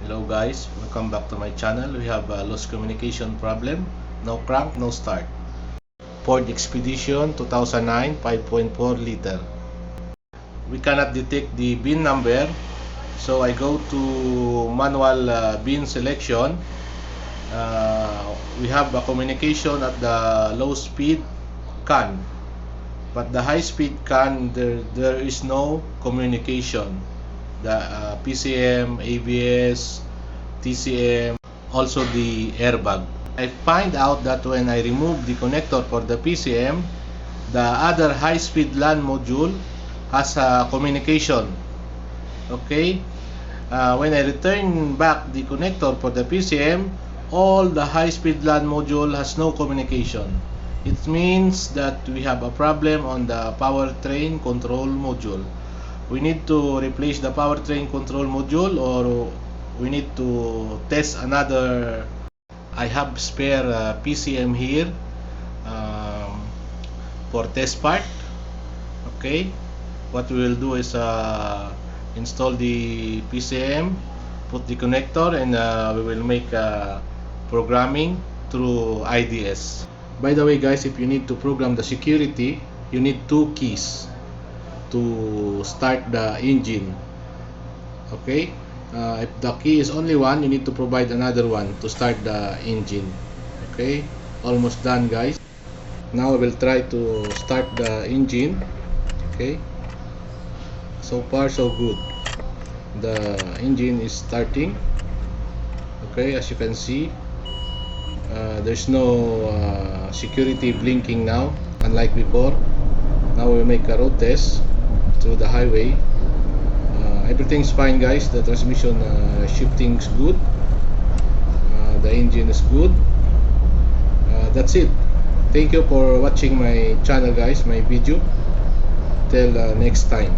Hello guys, welcome back to my channel. We have a lost communication problem. No crank, no start. Ford Expedition 2009 5.4 liter. We cannot detect the bin number, so I go to manual bin selection. We have a communication at the low speed CAN, but the high speed CAN there is no communication. The PCM, ABS, TCM, also the airbag. I find out that when I remove the connector for the PCM, the other high-speed LAN module has a communication. Okay, when I return back the connector for the PCM, all the high-speed LAN module has no communication. It means that we have a problem on the powertrain control module. We need to replace the powertrain control module, or we need to test another. I have spare PCM here for test part. Okay, what we will do is install the PCM, put the connector, and we will make programming through IDS. By the way guys, if you need to program the security, you need two keys to start the engine. Okay, if the key is only one, you need to provide another one to start the engine. Okay, almost done guys. Now I will try to start the engine. Okay, so far so good. The engine is starting. Okay, as you can see, there's no security blinking now, unlike before. Now we make a road test through the highway. Everything's fine guys. The transmission shifting is good, the engine is good. That's it. Thank you for watching my channel guys, my video. Till next time.